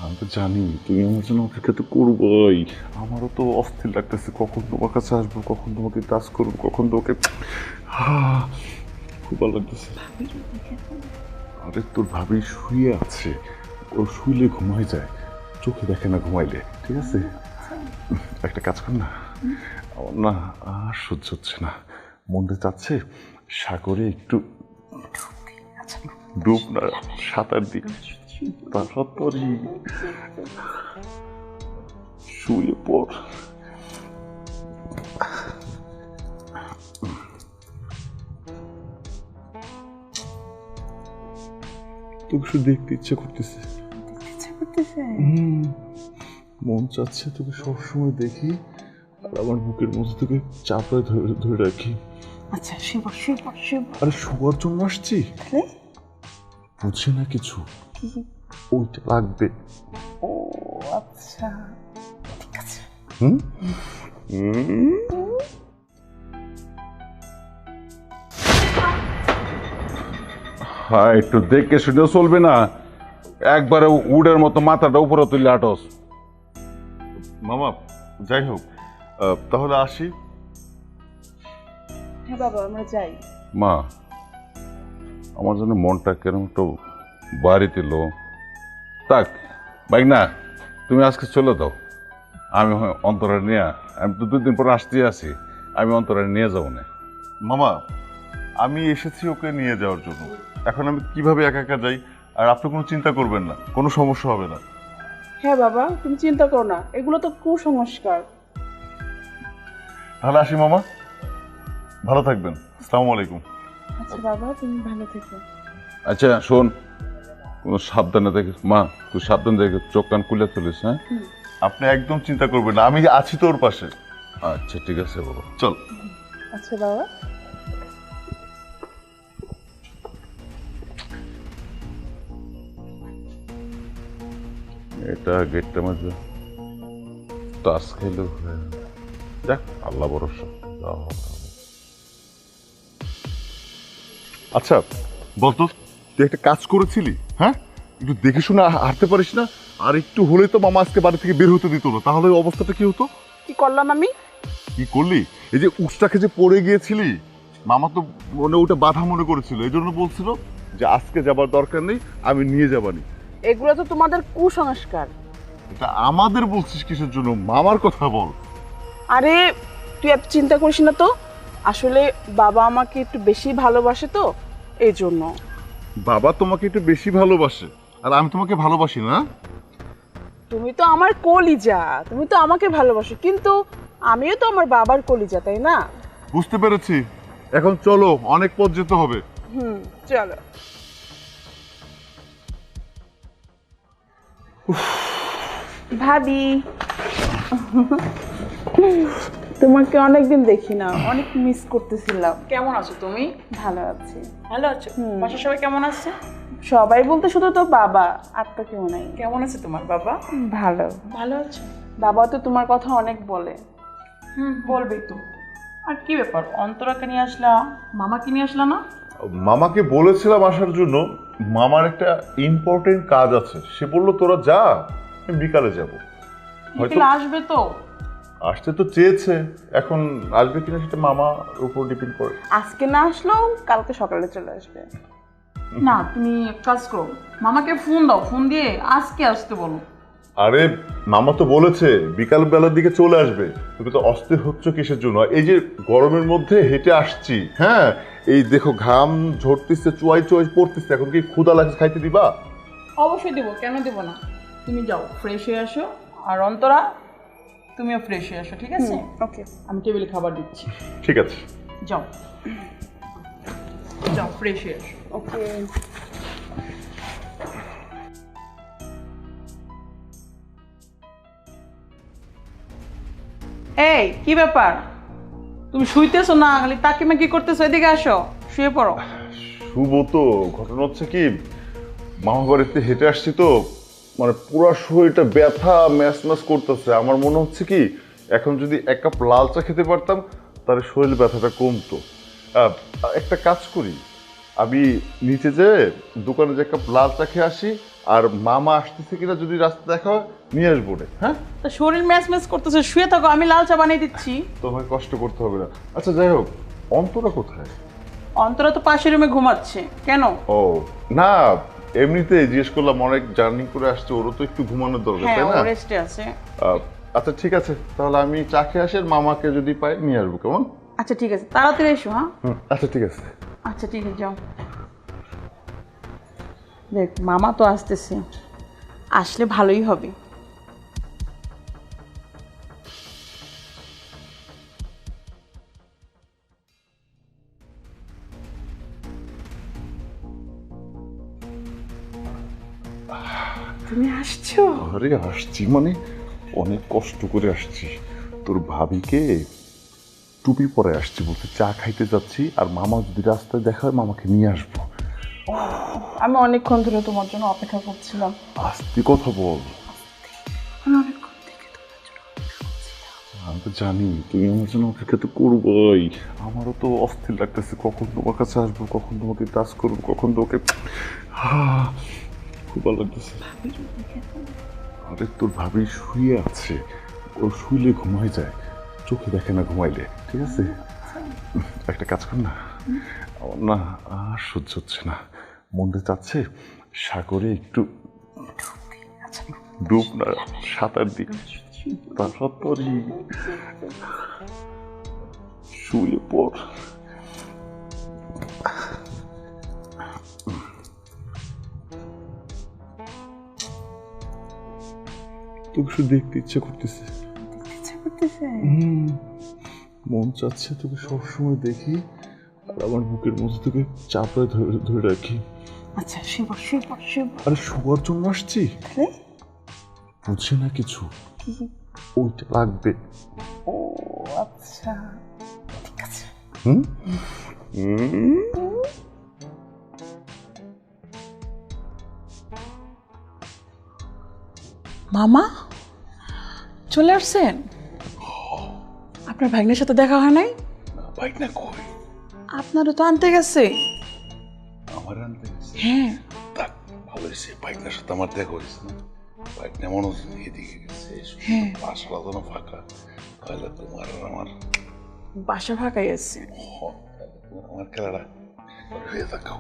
আমি তো জানি তুমি আমার জন্য অপেক্ষা তো করবোই। আমারও তো অস্থির লাগতেছে, কখন তোমার কাছে আসবো, কখন তোমাকে টাচ করবো, কখন তোমাকে খুব ভালো লাগতেছে। আরে তোর ভাবি শুয়ে আছে, ও শুইলে ঘুমাই যায়, চোখে দেখে না ঘুমাইলে, ঠিক আছে? একটা কাজ কর না, আমার না আর সহ্য হচ্ছে না, মনটা চাচ্ছে সাগরে একটু ডুব না, সাঁতার দিই, তাড়াতাড়ি শুয়ে পড়। তোকে শুধু দেখতে ইচ্ছে করতেছে। মন চাচ্ছে তোকে সবসময় দেখি আর আমার বুকের মধ্যে তোকে চাপড়ে ধরে ধরে রাখি। আচ্ছা শুভ শুভ শুভ। আরে শোয়ার জন্য আসছি, বুঝছি না কিছু, ওইটা লাগবে। ও আচ্ছা ঠিক আছে। হ্যাঁ, একটু দেখে শুনেও চলবে না, একবারে উডের মতো মাথাটা উপরে তুলে আটস। মামা যাই হোক, তাহলে আসি। হ্যাঁ বাবা আমরা যাই। মা, আমার জন্য মনটা কেরম একটু বাড়িতে লো তাক বাইক না, তুমি আজকে চলে দাও, আমি অন্তরা নিয়ে, আমি তো 2 দিন পর আসতেই আছি, আমি অন্তরা নিয়ে যাবো না। মামা আমি এসেছি ওকে নিয়ে যাওয়ার জন্য, এখন আমি কিভাবে একা একা যাই? আর আপনি কোনো চিন্তা করবেন না, কোনো সমস্যা হবে না। হ্যাঁ বাবা তুমি চিন্তা করো না, এগুলো তো কুসংস্কার। তাহলে আসি মামা, ভালো থাকবেন, আসসালামু আলাইকুম। আচ্ছা বাবা তুমি ভালো থেকো। আচ্ছা শোন, কোনো সাবধানে দেখে মা, তুই সাবধান দেখে চোখ কান খুলে চলিস। হ্যাঁ, আপনি একদম চিন্তা করবেন না, আমি আছি তোর পাশে। আচ্ছা ঠিক আছে বাবা, চল। আচ্ছা বাবা। এটা গেটটা মধ্যে টাচ খেলো, দেখ আল্লাহ ভরসা। আচ্ছা বলতো, তুই একটা কাজ করেছিলি? হ্যাঁ, একটু দেখে শুনে হারতে পারিস না? আর একটু হলে তো মামা আজকে বাড়ি থেকে বের হতে দিত না, তাহলে ওই অবস্থাটা কি হতো? কি করলাম আমি? কি করলি? এই যে উষ্টাকে যে পড়ে গিয়েছিলি, মামা তো মনে ওটা বাধা মনে করেছিল, এই জন্য বলছিল যে আজকে যাবার দরকার নেই, আমি নিয়ে যাবানি। এগুলো তো তোমাদের কুসংস্কার। এটা আমাদের বলছিস কিসের জন্য? মামার কথা বল। আরে তুই এত চিন্তা করিস না তো, আসলে বাবা আমাকে একটু বেশি ভালোবাসে তো এই জন্য। বাবা তোমাকে একটু বেশি ভালোবাসে আর আমি তোমাকে ভালোবাসি না? তুমি তো আমার কলিজা, তুমি তো আমাকে ভালোবাসো, কিন্তু আমিও তো আমার বাবার কলিজা, তাই না? বুঝতে পেরেছি, এখন চলো, অনেক পথ যেতে হবে। চলো। ভাবি তোমাকে অনেকদিন দেখি না, অনেক মিস করতেছিলাম। কেমন আছো তুমি? ভালো আছি। ভালো আছো? বাসার সবাই কেমন আছে? সবাই বলতে শুধু তো বাবা, আর তো কেউ নাই। কেমন আছে তোমার বাবা? ভালো। ভালো আছো? বাবা তো তোমার কথা অনেক বলে। বলবেই তো। আর কি ব্যাপার, অন্তরাকে নিয়ে আসলা, মামাকে নিয়ে আসলা না? মামাকে বলেছিলাম আসার জন্য, মামার একটা ইম্পর্টেন্ট কাজ আছে, সে বললো তোরা যা, আমি বিকালে যাব। বিকেলে আসবে তো? আসতে তো চেয়েছে, এখন আসবে কিনা সেটা মামার উপর ডিপেন্ড করে। আজকে না আসলেও কালকে সকালে চলে আসবে। না তুমি এক কাজ করো, মামাকে ফোন দাও, ফোন দিয়ে আজকে আসতে বলো। আরে মামা তো বলেছে বিকাল বেলার দিকে চলে আসবে, তুমি তো অস্থির হচ্ছ কিসের জন্য? এই যে গরমের মধ্যে হেঁটে আসছি, হ্যাঁ, এই দেখো ঘাম ঝরতেছে, চুয়াই চুয়াই পড়তেছে, এখন কি ক্ষুধা লাগছে, খাইতে দিবা? অবশ্যই দেবো, কেন দেবো না। তুমি যাও ফ্রেশ হয়ে আসো, আর অন্তরা তুমিও ফ্রেশ হয়ে আসো, ঠিক আছে? ওকে। আমি টেবিলে খাবার দিচ্ছি। ঠিক আছে। যাও যাও ফ্রেশ হয়ে আসো। ওকে। এই কি ব্যাপার, তুমি শুইতেছো না, খালি তাকে কি করতেছো? এদিকে আসো, শুয়ে পড়ো। শুভ তো, ঘটনা হচ্ছে কি, মামা বাড়িতে হেঁটে আসছি তো, মানে পুরো শরীরটা ব্যথা ম্যাচ ম্যাচ করতেছে। আমার মনে হচ্ছে কি, এখন যদি 1 কাপ লাল চা খেতে পারতাম তাহলে শরীর ব্যথাটা কমতো। একটা কাজ করি, আমি নিচে যেয়ে দোকানে যে 1 কাপ লাল চা খেয়ে আসি, আর মামা আসতেছে কিনা যদি রাস্তা দেখা হয় নিয়ে আসবো রে। হ্যাঁ, তা শরীর ম্যাচ ম্যাচ করতেছে, শুয়ে থাকো, আমি লাল চা বানিয়ে দিচ্ছি। তোমায় কষ্ট করতে হবে না। আচ্ছা যাই হোক, অন্তরা কোথায়? অন্তরা তো পাশের রুমে ঘুমাচ্ছে। কেন? ও না, এমনিতে জিজ্ঞেস করলাম, অনেক জার্নি করে আসছে, ওরও তো একটু ঘুমানোর দরকার, হ্যাঁ, তাই ও না? রেস্টে আছে। আচ্ছা ঠিক আছে, তাহলে আমি চা খেয়ে আসি, আর মামাকে যদি পাই নিয়ে আসবো, কেমন? আচ্ছা ঠিক আছে, তাড়াতাড়ি এসো। হ্যাঁ আচ্ছা ঠিক আছে। আচ্ছা ঠিক আছে, যাও। দেখ, মামা তো আসতেছে, আসলে ভালোই হবে। তুমি আসছো? আরে আসছি মানে অনেক কষ্ট করে আসছি। তোর ভাবিকে টুপি পরে আসছি, বলতে চা খাইতে যাচ্ছি, আর মামা যদি রাস্তায় দেখা হয় মামাকে নিয়ে আসবো। আমি অনেকক্ষণ ধরে তোমার জন্য অপেক্ষা করছিলাম। আস্তে কথা বল। আমি অনেকক্ষণ থেকে তোমার জন্য অপেক্ষা করছিলাম। আমি তো জানি তুমি আমার জন্য অপেক্ষা তো করবোই। আমারও তো অস্থির লাগতেছে, কখন তোমার কাছে আসবো, কখন তোমাকে টাচ করবো, কখন তোমাকে খুব ভালো লাগতেছে। আরে তোর ভাবি শুয়ে আছে, ও শুইলে ঘুমায় যায়, চোখে দেখে না ঘুমাইলে, ঠিক আছে? একটা কাজ কর না, আমার না আর সহ্য হচ্ছে না, মনটা চাচ্ছে সাগরে একটু ডুব না, সাঁতার দিক, তাড়াতাড়ি শুয়ে পড়। তোকে শুধু দেখতে ইচ্ছা করতেছে। মন চাচ্ছে তোকে সবসময় দেখি, আর আমার বুকের মধ্যে তোকে চাপড়ে ধরে ধরে রাখি। আচ্ছা, শুভ শুভ শুভ। আরে শোয়ার জন্য আসছি, বুঝছি না কিছু, ওইটা লাগবে। ও আচ্ছা, ঠিক আছে। হুম, মামা চলে আসছেন? আপনার ভাগ্নের সাথে দেখা হয় নাই? বাইক না কই, আপনারও তো আনতে গেছে। আমার আনতে গেছে? হ্যাঁ। দেখ ভালো হয়েছে, বাইকটার সাথে আমার দেখা হয়েছে না, বাইক এমন এদিকে গেছে, বাসাটা যেন ফাঁকা, তাহলে তোমার আর আমার বাসা ফাঁকাই আছে। আমার খেলাটা হয়ে থাকাও।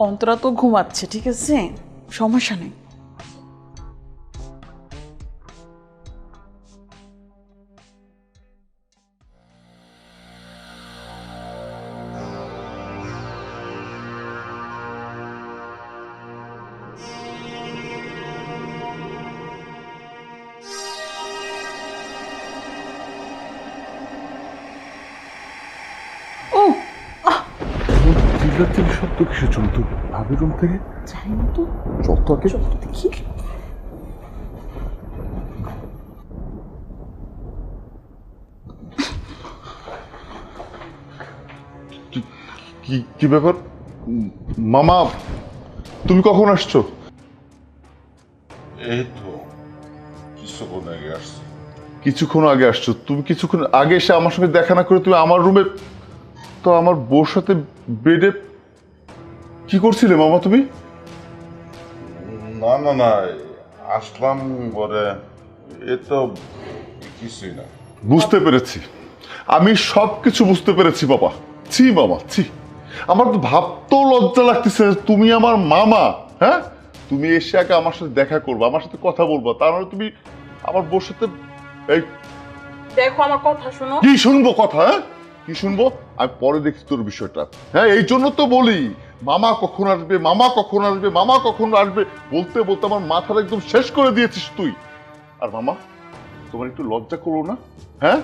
অন্তরা তো ঘুমাচ্ছে, ঠিক আছে, সমস্যা নেই। ও চিল্লার চিল্লি শব্দ কিসের জন্য? তোর ভাবির রুম থেকে? জানি না তো, যত আগে দেখি। কি কি ব্যাপার মামা, তুমি কখন আসছো? এই তো কিছুক্ষণ আগে আসছো। কিছুক্ষণ আগে আসছো? তুমি কিছুক্ষণ আগে এসে আমার সঙ্গে দেখা না করে তুমি আমার রুমে, তো আমার বউর সাথে বেডে কি করছিলে মামা তুমি? না না না, আসলাম পরে, এ তো কিছুই না। বুঝতে পেরেছি, আমি সবকিছু বুঝতে পেরেছি বাবা। ছি মামা ছি, আমার তো ভাবতেও লজ্জা লাগতেছে, তুমি আমার মামা। হ্যাঁ, তুমি এসে আগে আমার সাথে দেখা করবে, আমার সাথে কথা বলবো, তার মানে তুমি আমার বউর সাথে এই দেখো, আমার কথা শোনো। কি শুনবো কথা? হ্যাঁ কি শুনবো? আমি পরে দেখছি তোর বিষয়টা। হ্যাঁ, এই জন্য তো বলি মামা কখন আসবে, মামা কখন আসবে, মামা কখন আসবে, বলতে বলতে আমার মাথাটা একদম শেষ করে দিয়েছিস তুই। আর মামা, তোমার একটু লজ্জা করো না? হ্যাঁ,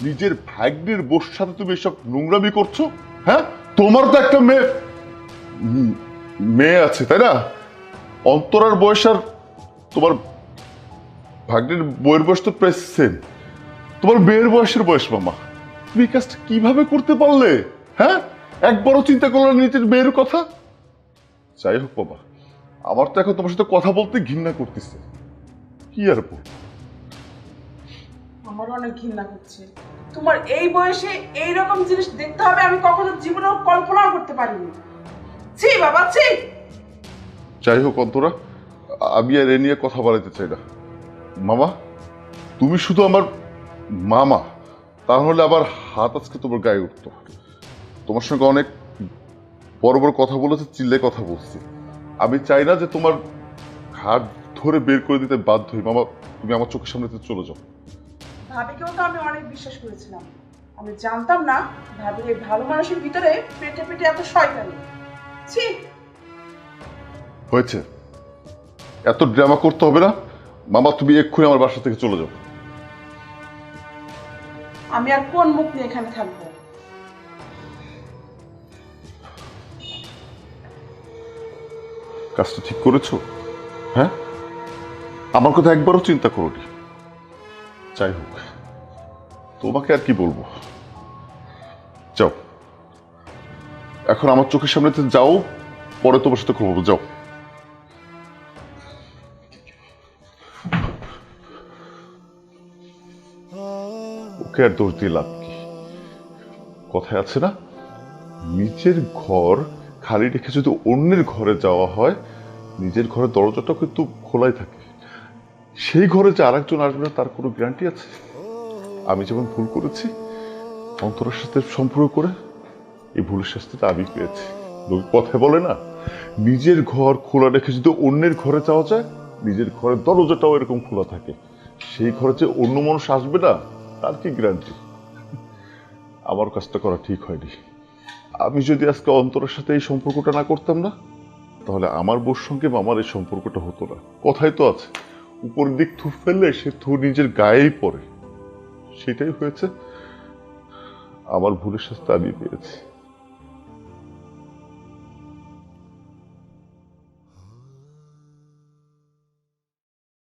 নিজের ভাগ্নের বউর সাথে তুমি এসব নোংরামি করছো। হ্যাঁ, তোমার তো একটা মেয়ে আছে তাই না? অন্তরার বয়স আর তোমার ভাগ্নের বউয়ের বয়স তো প্রায় সেম, তোমার মেয়ের বয়সের বয়স। মামা, তুমি এই কাজটা কিভাবে করতে পারলে? হ্যাঁ, একবারও চিন্তা করলে নিজের মেয়ের কথা? যাই হোক বাবা, আমার তো এখন তোমার সাথে কথা বলতে ঘৃণা করতেছে, কি আর বলবো। আমার অনেক ঘৃণা করছে। তোমার এই বয়সে এইরকম জিনিস দেখতে হবে আমি কখনো জীবনেও কল্পনাও করতে পারিনি। ছি বাবা ছি। যাই হোক অন্তরা, আমি আর এ নিয়ে কথা বাড়াইতে চাই না। মামা, তুমি শুধু আমার মামা, তাহলে আবার হাত আজকে তোমার গায়ে উঠতো। তোমার সঙ্গে অনেক বড় বড় কথা বলেছে, চিল্লে কথা বলছি। আমি চাই না যে তোমার হাত ধরে বের করে দিতে বাধ্য হই। মামা, তুমি আমার চোখের সামনে থেকে চলে যাও। ভাবিকেও তো আমি অনেক বিশ্বাস করেছিলাম, আমি জানতাম না ভাবির এই ভালো মানুষের ভিতরে পেটে পেটে এত শয়তানি। ছি, হয়েছে, এত ড্রামা করতে হবে না। মামা, তুমি এক্ষুনি আমার বাসা থেকে চলে যাও। আমি আর কোন মুখ নিয়ে এখানে থাকবো? কাজটা ঠিক করেছো? হ্যাঁ, আমার কথা একবারও চিন্তা করোনি। যাই হোক, তোমাকে আর কি বলবো। যাও, এখন আমার চোখের সামনে থেকে যাও, পরে তোমার সাথে কথা বলবো। যাও। ওকে আর দোষ দিয়ে লাভ কি? কথায় আছে না, নিজের ঘর খালি রেখে যদি অন্যের ঘরে যাওয়া হয়, নিজের ঘরের দরজাটা কিন্তু খোলাই থাকে। সেই ঘরে যে আরেকজন আসবে না তার কোনো গ্যারান্টি আছে? আমি যেমন ভুল করেছি অন্তরের সাথে সম্পর্ক করে, এই ভুলের শাস্তিটা আমি পেয়েছি। লোক কথায় বলে না, নিজের ঘর খোলা রেখে যদি অন্যের ঘরে যাওয়া যায়, নিজের ঘরের দরজাটাও এরকম খোলা থাকে। সেই ঘরে যে অন্য মানুষ আসবে না তার কি গ্যারান্টি? আমার কাজটা করা ঠিক হয়নি। আমি যদি আজকে অন্তরের সাথে এই সম্পর্কটা না করতাম না, তাহলে আমার বউর সঙ্গে আমার এই সম্পর্কটা হতো না। কথাই তো আছে, উপরের দিক থু ফেললে সে থু নিজের গায়েই পড়ে। সেটাই হয়েছে, আমার ভুলের শাস্তি আমি পেয়েছি।